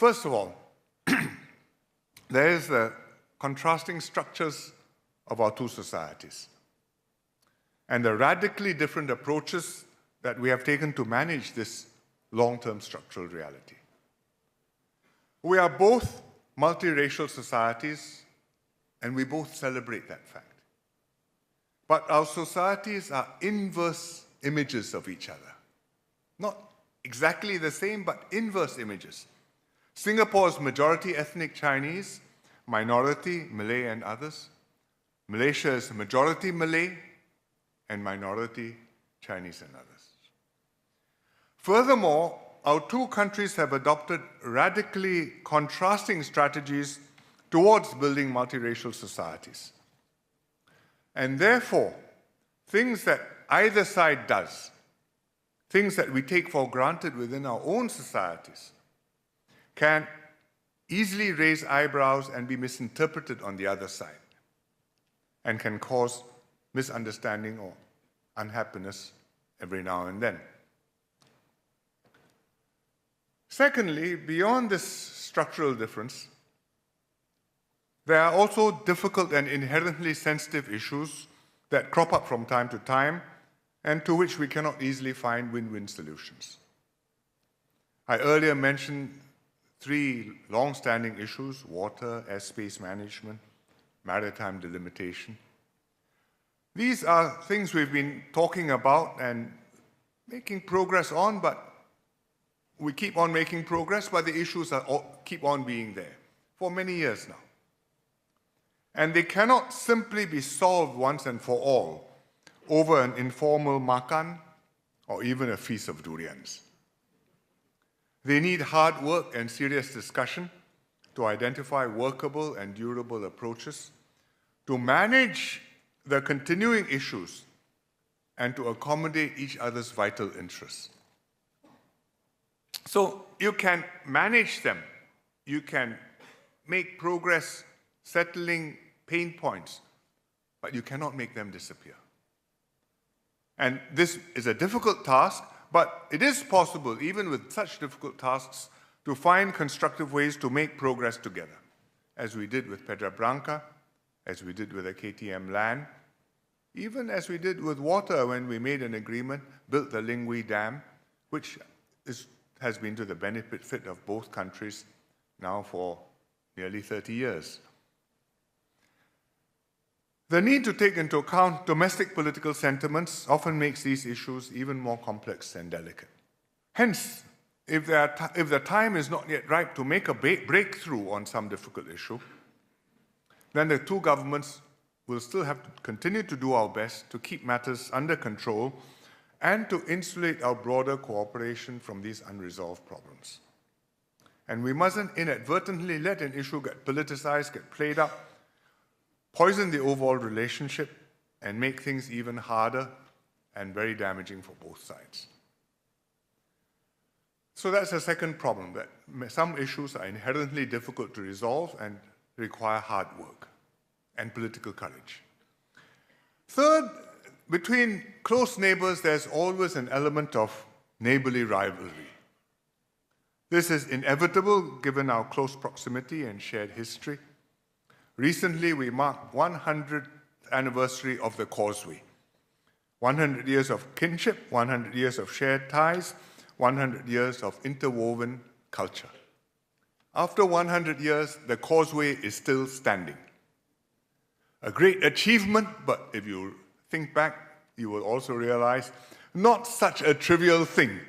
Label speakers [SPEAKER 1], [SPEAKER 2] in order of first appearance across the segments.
[SPEAKER 1] First of all, there is the contrasting structures of our two societies and the radically different approaches that we have taken to manage this long-term structural reality. We are both multiracial societies, and we both celebrate that fact. But our societies are inverse images of each other. Not exactly the same, but inverse images. Singapore is majority ethnic Chinese, minority Malay and others. Malaysia is majority Malay and minority Chinese and others. Furthermore, our two countries have adopted radically contrasting strategies towards building multiracial societies. And therefore, things that either side does, things that we take for granted within our own societies, can easily raise eyebrows and be misinterpreted on the other side, and can cause misunderstanding or unhappiness every now and then. Secondly, beyond this structural difference, there are also difficult and inherently sensitive issues that crop up from time to time and to which we cannot easily find win-win solutions. I earlier mentioned three long-standing issues: water, airspace management, maritime delimitation. These are things we've been talking about and making progress on, but we keep on making progress, but the issues keep on being there for many years now. And they cannot simply be solved once and for all over an informal makan or even a feast of durians. They need hard work and serious discussion to identify workable and durable approaches, to manage the continuing issues, and to accommodate each other's vital interests. So you can manage them, you can make progress settling pain points, but you cannot make them disappear. And this is a difficult task, but it is possible, even with such difficult tasks, to find constructive ways to make progress together, as we did with Pedra Branca, as we did with the KTM land, even as we did with water when we made an agreement, built the Lingui Dam, which has been to the benefit of both countries now for nearly 30 years. The need to take into account domestic political sentiments often makes these issues even more complex and delicate. Hence, if the time is not yet ripe to make a breakthrough on some difficult issue, then the two governments will still have to continue to do our best to keep matters under control and to insulate our broader cooperation from these unresolved problems. And we mustn't inadvertently let an issue get politicized, get played up, poison the overall relationship, and make things even harder and very damaging for both sides. So that's the second problem, that some issues are inherently difficult to resolve and require hard work and political courage. Third, between close neighbors, there's always an element of neighborly rivalry. This is inevitable given our close proximity and shared history. Recently, we marked 100th anniversary of the Causeway. 100 years of kinship, 100 years of shared ties, 100 years of interwoven culture. After 100 years, the Causeway is still standing. A great achievement, but if you think back, you will also realize not such a trivial thing,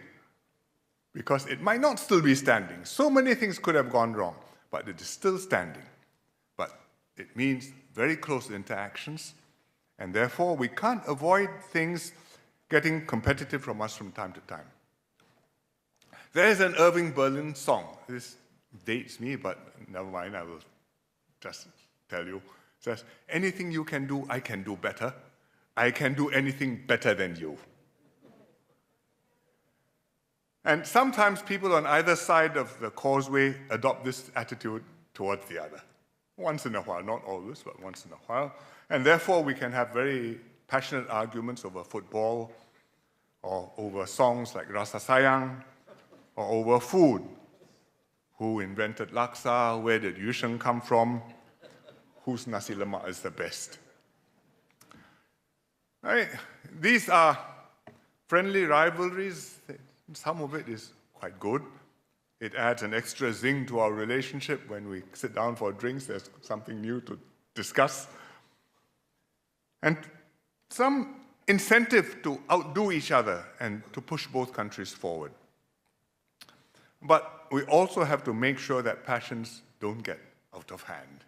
[SPEAKER 1] because it might not still be standing. So many things could have gone wrong, but it is still standing. But it means very close interactions, and therefore we can't avoid things getting competitive from us from time to time. There is an Irving Berlin song. This dates me, but never mind, I will just tell you. It says, anything you can do, I can do better. I can do anything better than you. And sometimes people on either side of the causeway adopt this attitude towards the other. Once in a while, not always, but once in a while. And therefore, we can have very passionate arguments over football, or over songs like Rasa Sayang, or over food. Who invented laksa? Where did yusheng come from? Whose nasi lemak is the best? Right? These are friendly rivalries. Some of it is quite good. It adds an extra zing to our relationship. When we sit down for drinks, there's something new to discuss. And some incentive to outdo each other and to push both countries forward. But we also have to make sure that passions don't get out of hand.